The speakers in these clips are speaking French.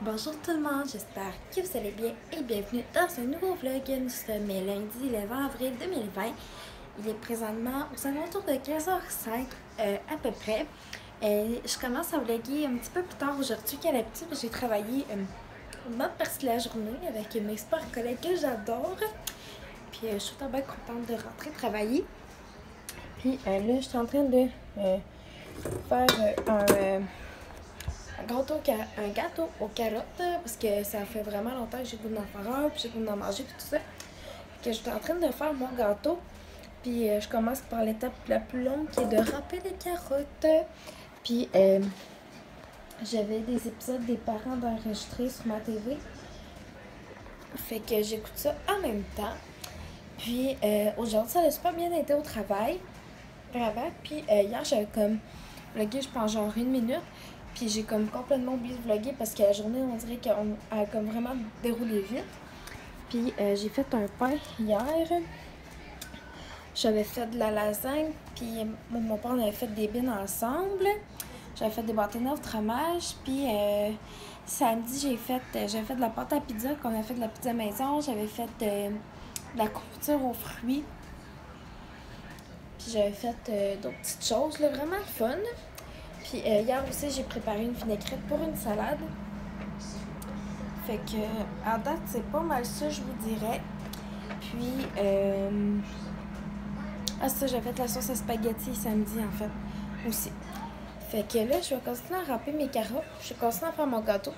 Bonjour tout le monde, j'espère que vous allez bien et bienvenue dans un nouveau vlog. Nous sommes lundi le 20 avril 2020. Il est présentement aux alentours de 15h05 à peu près. Je commence à vlogger un petit peu plus tard aujourd'hui qu'à l'habitude. J'ai travaillé une bonne partie de la journée avec mes super collègues que j'adore. Puis je suis bien contente de rentrer travailler. Puis là, je suis en train de faire un gâteau aux carottes parce que ça fait vraiment longtemps que j'ai goût d'en faire un, puis j'ai goût d'en manger, puis tout ça. Que je suis en train de faire mon gâteau. Puis je commence par l'étape la plus longue qui est de râper les carottes. Puis j'avais des épisodes des parents d'enregistrer sur ma TV. Fait que j'écoute ça en même temps. Puis aujourd'hui, ça a super bien été au travail. Puis hier, j'avais comme vlogué, je pense, genre 1 minute. Puis j'ai comme complètement oublié de vlogger parce que la journée, on dirait qu'elle a comme vraiment déroulé vite. Puis j'ai fait un pain hier. J'avais fait de la lasagne, puis mon père, on avait fait des bines ensemble. J'avais fait des bâtonnets au fromage, puis samedi, j'avais fait de la pâte à pizza, qu'on a fait de la pizza maison. J'avais fait de la confiture aux fruits. Puis j'avais fait d'autres petites choses, là, vraiment fun. Puis hier aussi, j'ai préparé une vinaigrette pour une salade. Fait que, en date, c'est pas mal ça, je vous dirais. Puis, ça, j'ai fait la sauce à spaghetti samedi, en fait, aussi. Fait que là, je vais continuer à râper mes carottes. Je vais continuer à faire mon gâteau.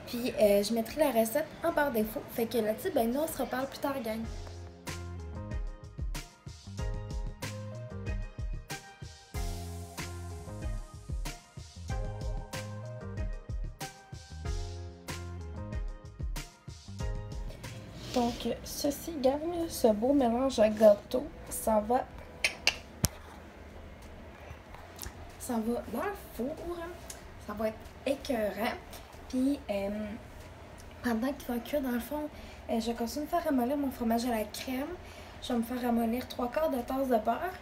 Puis, je mettrai la recette en barre d'infos. Fait que là-dessus, ben, nous, on se reparle plus tard, gang. Donc, ceci gagne ce beau mélange à gâteau. Ça va dans le four. Ça va être écœurant. Puis, pendant qu'il va cuire, dans le fond, je vais continuer de faire ramollir mon fromage à la crème. Je vais me faire ramollir 3/4 de tasse de beurre.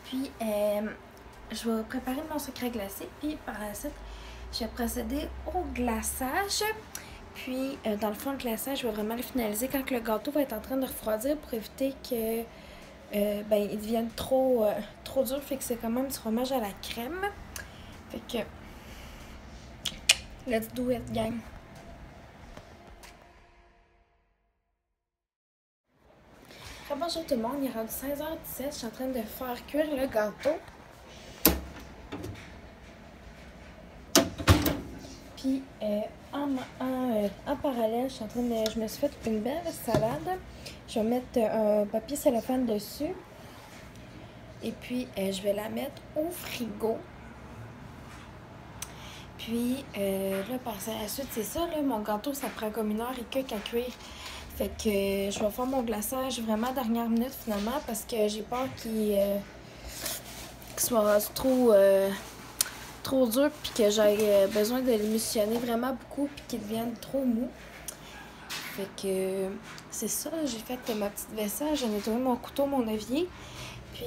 Puis, je vais préparer mon sucre glacé. Puis, par la suite, je vais procéder au glaçage. Puis, dans le fond, le glaçage, je vais vraiment le finaliser quand le gâteau va être en train de refroidir pour éviter que il devienne trop dur. Fait que c'est quand même du fromage à la crème. Fait que, let's do it, gang. Bonjour tout le monde, il est rendu 16h17. Je suis en train de faire cuire le gâteau. Puis, en parallèle, je me suis fait une belle salade. Je vais mettre un papier cellophane dessus. Et puis, je vais la mettre au frigo. Puis, là, par la suite, c'est ça, là, mon gâteau, ça prend comme 1h15 à cuire. Fait que je vais faire mon glaçage vraiment dernière minute, finalement, parce que j'ai peur qu'il soit trop dur, puis que j'ai besoin de l'émulsionner vraiment beaucoup, puis qu'il devienne trop mou. Fait que c'est ça, j'ai fait ma petite vaisselle, j'ai nettoyé mon couteau, mon évier. Puis,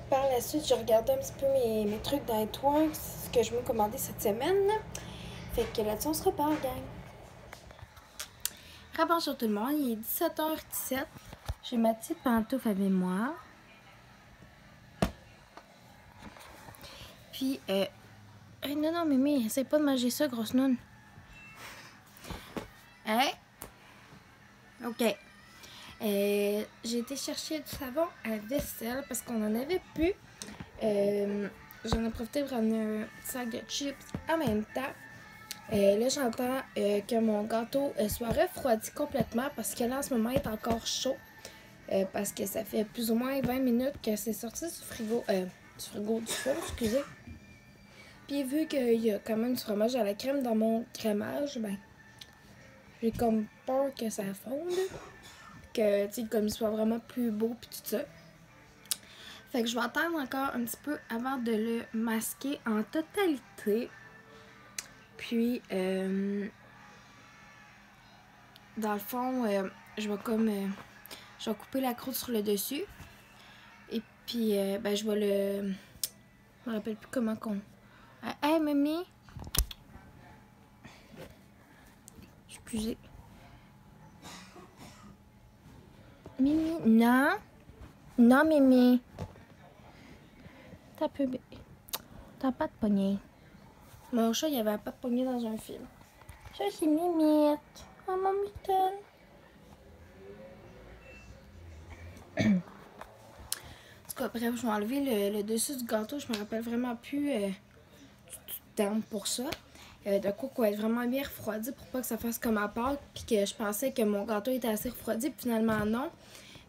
par la suite, je regardais un petit peu mes trucs dans les toits, ce que je me commandais cette semaine. Fait que là-dessus, on se reparle, gang. Bonjour tout le monde, il est 17h17. J'ai ma petite pantoufle avec moi. Puis, non, Mimi, essaye pas de manger ça, grosse noune. Hein? OK. J'ai été chercher du savon à vaisselle parce qu'on en avait plus. J'en ai profité pour ramener un sac de chips en même temps. Là, j'entends que mon gâteau soit refroidi complètement parce que là, en ce moment, il est encore chaud. Parce que ça fait plus ou moins 20 minutes que c'est sorti du four, excusez. Puis vu qu'il y a quand même du fromage à la crème dans mon crémage, ben, j'ai comme peur que ça fonde. Que, tu sais, comme il soit vraiment plus beau puis tout ça. Fait que je vais attendre encore un petit peu avant de le masquer en totalité. Puis, dans le fond, je vais couper la croûte sur le dessus. Et puis, je vais le... Je me rappelle plus comment qu'on... Hey, Mimi! excusez. Mimi, non. Non, Mimi. T'as peu... T'as pas de poignée. Mon chat, il avait pas de poignée dans un film. Ça, c'est Mimite. Oh, mon mitaine. En tout cas, bref, je vais enlever le dessus du gâteau. Je me rappelle vraiment plus du terme pour ça. De quoi qu'on va être vraiment bien refroidi pour pas que ça fasse comme à Pâques. Puis que je pensais que mon gâteau était assez refroidi. Puis finalement, non.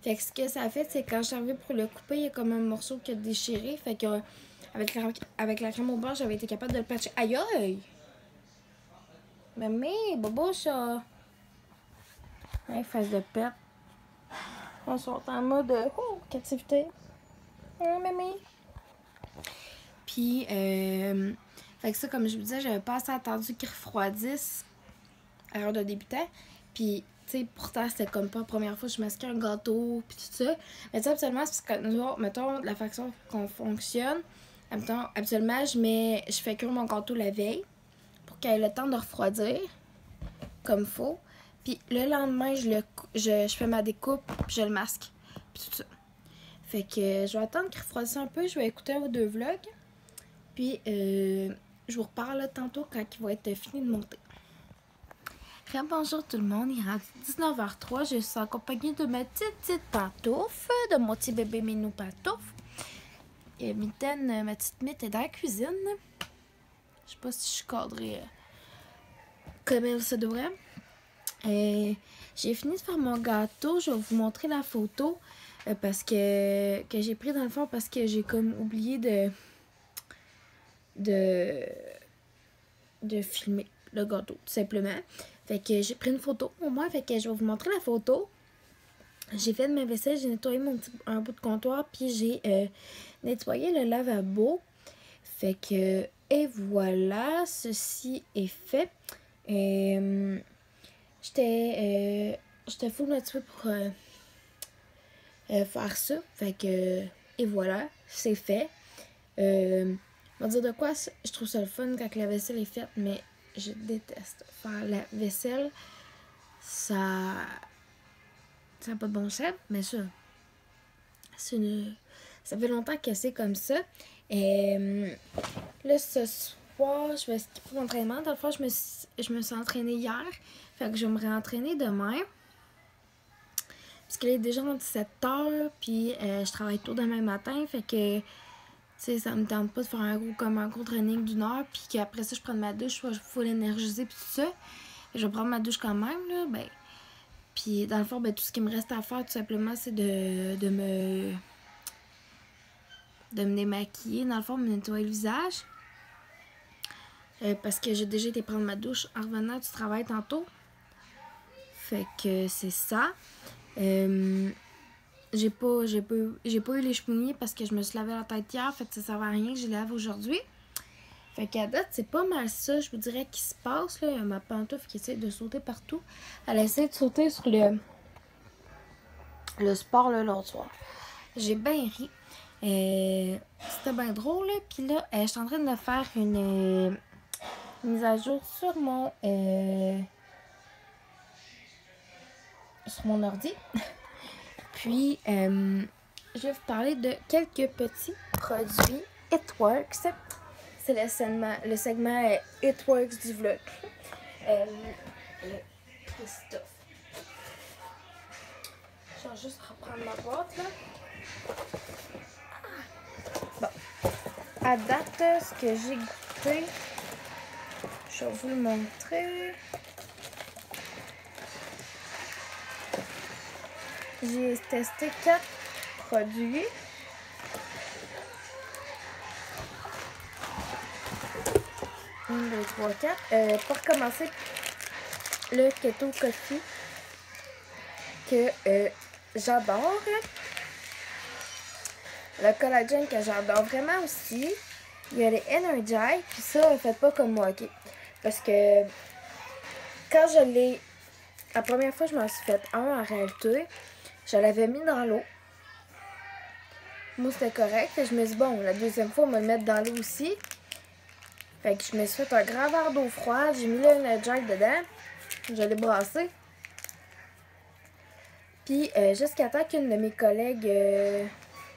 Fait que ce que ça a fait, c'est que quand je suis arrivée pour le couper, il y a comme un morceau qui a déchiré. Fait que avec la crème au beurre, j'avais été capable de le patcher. Aïe aïe! Mamie, bobo ça! Ouais, face de pète. On sort en mode captivité. Oh, mamie! Puis, fait que ça, comme je vous disais, j'avais pas assez attendu qu'ils refroidissent à l'heure de débutant. Puis, tu sais, pourtant, c'était comme pas la première fois que je masquais un gâteau, puis tout ça. Mais tu sais, absolument, c'est parce que nous autres, mettons, la façon qu'on fonctionne, habituellement, je fais cuire mon gâteau la veille pour qu'il ait le temps de refroidir comme faut. Puis le lendemain, je fais ma découpe, puis je le masque, puis tout ça. Fait que je vais attendre qu'il refroidisse un peu, je vais écouter un ou deux vlogs. Puis je vous reparle là, tantôt quand il va être fini de monter. Bonjour tout le monde, il est rendu 19h03, je suis accompagnée de ma petite pantoufle, de mon petit bébé minou pantoufle. Et Mitaine, ma petite Mite est dans la cuisine. Je sais pas si je suis cadrée comme elle se devrait. J'ai fini de faire mon gâteau, je vais vous montrer la photo parce que j'ai pris dans le fond parce que j'ai comme oublié de filmer le gâteau, tout simplement. Fait que j'ai pris une photo au moins, fait que je vais vous montrer la photo. J'ai fait de ma vaisselle, j'ai nettoyé un bout de comptoir, puis j'ai nettoyé le lavabo. Fait que, et voilà, ceci est fait. J'étais full motivée pour faire ça. Fait que, et voilà, c'est fait. On va dire de quoi, je trouve ça le fun quand la vaisselle est faite, mais je déteste faire la vaisselle. Ça n'a pas de bon sens, mais ça fait longtemps que c'est comme ça. Là, ce soir, je vais skipper mon entraînement. Dans le fond, je me suis entraînée hier. Fait que je vais me réentraîner demain. Parce qu'il est déjà 17h, puis je travaille tôt demain matin. Fait que, tu sais, ça me tente pas de faire un gros training d'une heure, puis qu'après ça, je prenne ma douche, je suis full énergisée, puis tout ça. Et je vais prendre ma douche quand même, là, ben. Puis, dans le fond, ben, tout ce qui me reste à faire, tout simplement, c'est de me démaquiller, dans le fond, me nettoyer le visage. Parce que j'ai déjà été prendre ma douche en revenant du travail tantôt. Fait que c'est ça. J'ai pas eu les cheveux mouillés parce que je me suis lavé la tête hier. Fait que ça ne servait à rien que je lave aujourd'hui. Fait qu'à date, c'est pas mal ça, je vous dirais, qui se passe. Là. Il y a ma pantoufle qui essaie de sauter partout. Elle essaie de sauter sur le sport l'autre soir. J'ai bien ri. C'était bien drôle. Là. Puis là, je suis en train de faire une mise à jour sur mon ordi. Puis, je vais vous parler de quelques petits produits It Works. C'est le segment It Works du vlog. Le stuff. Je vais juste reprendre ma boîte, là. Bon. À date, ce que j'ai goûté, je vais vous le montrer. J'ai testé 4 produits. Un, deux, trois, 4. Pour commencer, le Keto Coffee que j'adore. Le collagène que j'adore vraiment aussi. Il y a les Energize. Puis ça, faites pas comme moi, ok? Parce que quand je l'ai... La première fois, je m'en suis fait un en réalité. Je l'avais mis dans l'eau. Moi, c'était correct. Et je me suis dit, bon, la deuxième fois, on va le mettre dans l'eau aussi. Fait que je me suis fait un grand verre d'eau froide. J'ai mis le Energize dedans. Je l'ai brassé. Puis jusqu'à temps qu'une de mes collègues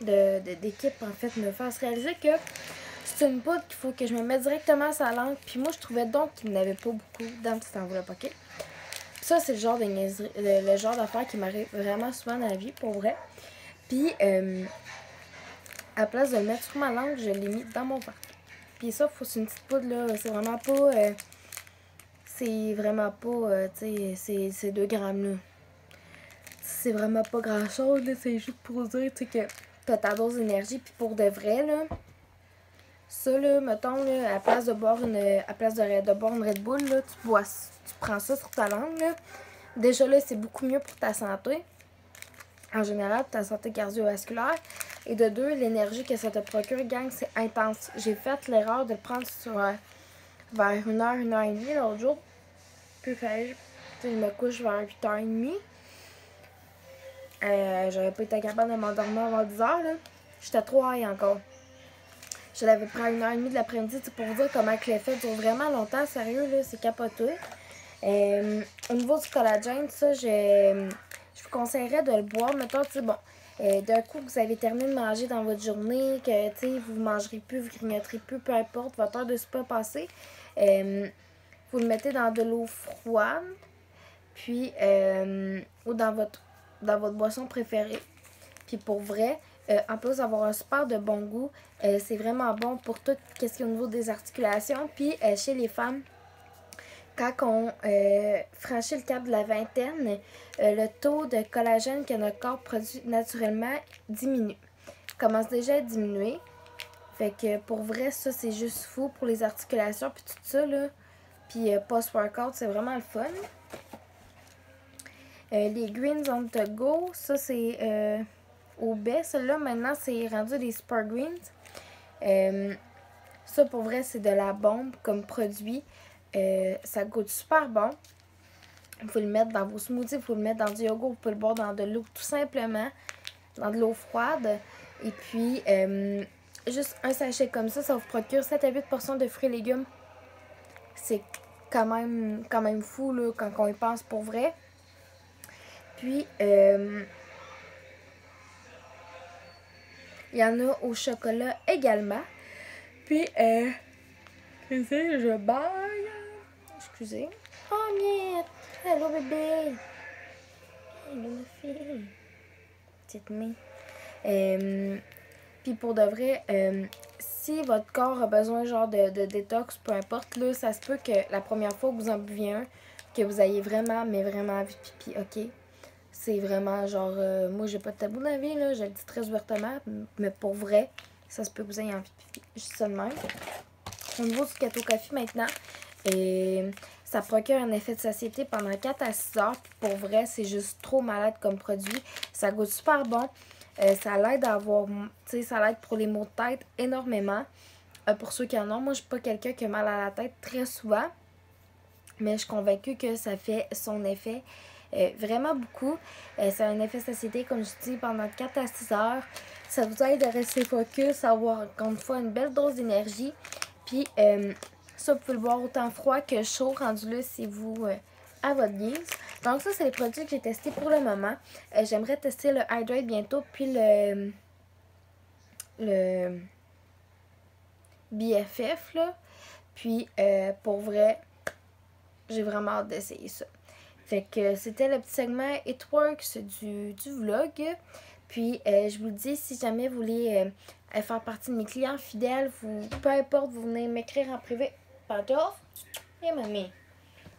d'équipe, en fait, me fasse réaliser que c'est une poudre qu'il faut que je me mette directement sur la langue. Puis moi, je trouvais donc qu'il n'y en avait pas beaucoup dans le petit enveloppe, ok? Ça, c'est le genre le genre d'affaire qui m'arrive vraiment souvent dans la vie, pour vrai. Puis, à la place de le mettre sur ma langue, je l'ai mis dans mon ventre. Puis ça, c'est une petite poudre, là. C'est vraiment pas... tu sais, c'est 2 grammes, là. C'est vraiment pas grand-chose, là. C'est juste pour dire, tu sais, que t'as ta dose d'énergie. Puis pour de vrai, là, ça, là, mettons, là, à la place de boire une Red Bull, là, tu prends ça sur ta langue, là. Déjà, là, c'est beaucoup mieux pour ta santé. En général, pour ta santé cardiovasculaire. Et de 2, l'énergie que ça te procure, gang, c'est intense. J'ai fait l'erreur de le prendre vers 1h30 l'autre jour. Puis, je me couche vers 8h30. J'aurais pas été capable de m'endormir avant 10h, là. J'étais trop high encore. Je l'avais pris à 1h30 de l'après-midi, pour vous dire comment l'effet dure vraiment longtemps. Sérieux, là, c'est capoté. Au niveau du collagène, ça, je vous conseillerais de le boire. Mettons, tu sais, bon, d'un coup, vous avez terminé de manger dans votre journée, que, tu sais, vous ne mangerez plus, vous grignoterez plus, peu importe, votre heure de souper passée. Vous le mettez dans de l'eau froide, puis, ou dans votre boisson préférée. Puis pour vrai, en plus d'avoir un super de bon goût, c'est vraiment bon pour tout ce qui est au niveau des articulations. Puis chez les femmes, quand on franchit le cap de la vingtaine, le taux de collagène que notre corps produit naturellement diminue. Il commence déjà à diminuer. Fait que pour vrai, ça c'est juste fou pour les articulations puis tout ça, là. Puis post-workout, c'est vraiment le fun. Les Greens on the go, ça c'est au baie. Celle-là, maintenant, c'est rendu des Super Greens. Ça, pour vrai, c'est de la bombe comme produit. Ça goûte super bon. Vous pouvez le mettre dans vos smoothies, vous pouvez le mettre dans du yogourt, vous pouvez le boire dans de l'eau, tout simplement. Dans de l'eau froide. Et puis, juste un sachet comme ça vous procure 7 à 8 portions de fruits et légumes. C'est quand même fou, là, quand on y pense pour vrai. Puis, il y en a au chocolat également. Puis, je baille. Excusez. Oh, miette. Hello, bébé. Hello, ma fille. Petite main. Puis, pour de vrai, si votre corps a besoin genre de détox, peu importe, là, ça se peut que la première fois que vous en buviez un, que vous ayez vraiment, mais vraiment envie de pipi, ok? C'est vraiment genre, moi j'ai pas de tabou dans la vie, là, je le dis très ouvertement, mais pour vrai, ça se peut que vous ayez envie de pipi. Juste ça de même. Au niveau du Keto Coffee maintenant, ça procure un effet de satiété pendant 4 à 6 heures. Puis pour vrai, c'est juste trop malade comme produit. Ça goûte super bon. Ça l'aide à avoir, tu sais, ça l'aide pour les maux de tête énormément. Pour ceux qui en ont, moi je suis pas quelqu'un qui a mal à la tête très souvent. Mais je suis convaincue que ça fait son effet vraiment beaucoup. Ça a un effet satiété, comme je dis, pendant 4 à 6 heures. Ça vous aide à rester focus, à avoir encore une fois une belle dose d'énergie. Puis ça, vous pouvez le boire autant froid que chaud, rendu là si vous à votre guise. Donc ça, c'est les produits que j'ai testés pour le moment. J'aimerais tester le Hydrate bientôt, puis le BFF, là. Puis pour vrai, j'ai vraiment hâte d'essayer ça. Fait que c'était le petit segment It Works du vlog. Puis je vous le dis, si jamais vous voulez faire partie de mes clients fidèles, peu importe, vous venez m'écrire en privé. Pardon? Et mamie.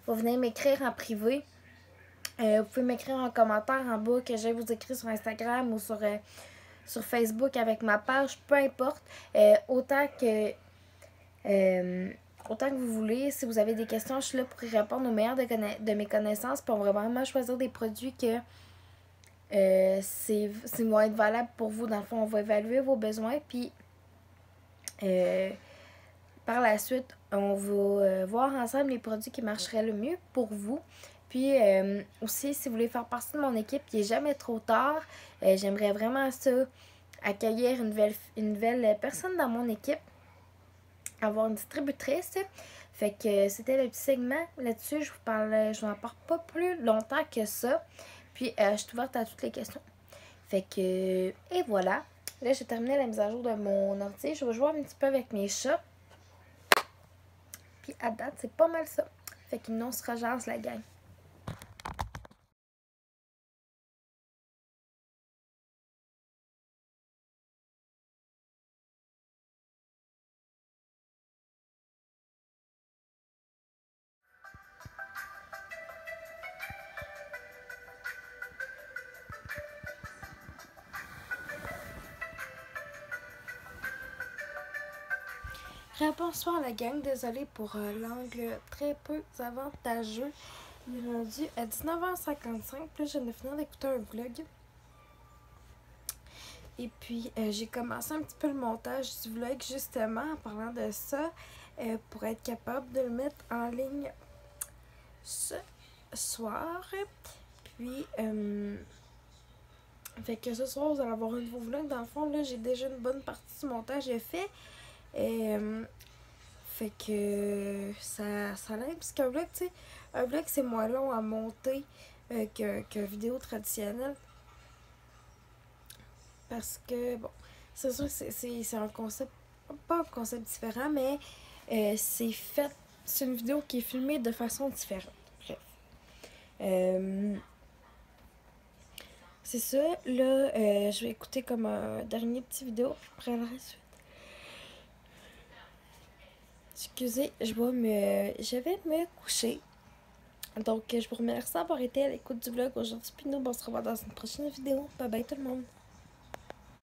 Vous venez m'écrire en privé. Vous pouvez m'écrire en commentaire en bas que je vais vous écrire sur Instagram ou sur Facebook avec ma page, peu importe. Autant que vous voulez. Si vous avez des questions, je suis là pour y répondre au meilleur de mes connaissances. Puis on va vraiment choisir des produits que vont être valables pour vous. Dans le fond, on va évaluer vos besoins. Puis par la suite, on va voir ensemble les produits qui marcheraient le mieux pour vous. Puis aussi, si vous voulez faire partie de mon équipe, il n'est jamais trop tard. J'aimerais vraiment ça, accueillir une nouvelle personne dans mon équipe. Avoir une distributrice. Fait que c'était le petit segment là-dessus. Je n'en parle pas plus longtemps que ça. Puis je suis ouverte à toutes les questions. Fait que, et voilà. Là, j'ai terminé la mise à jour de mon ordi. Je vais jouer un petit peu avec mes chats. Puis à date, c'est pas mal ça. Fait que nous, on se rejase la gang. Bonsoir la gang, désolée pour l'angle très peu avantageux. Il est rendu à 19h55, puis je viens de finir d'écouter un vlog. Et puis j'ai commencé un petit peu le montage du vlog justement en parlant de ça pour être capable de le mettre en ligne ce soir. Puis fait que ce soir vous allez avoir un nouveau vlog. Dans le fond là j'ai déjà une bonne partie du montage fait. Fait que ça l'aide, parce qu'un vlog, tu sais, un vlog c'est moins long à monter qu'une vidéo traditionnelle. Parce que, bon, c'est sûr que c'est un concept, pas un concept différent, mais c'est fait, c'est une vidéo qui est filmée de façon différente. Bref. C'est ça, là, je vais écouter comme un dernier petit vidéo, puis après la suite. Excusez, je vais me coucher. Donc, je vous remercie d'avoir été à l'écoute du vlog aujourd'hui. Puis nous, on se revoit dans une prochaine vidéo. Bye bye tout le monde.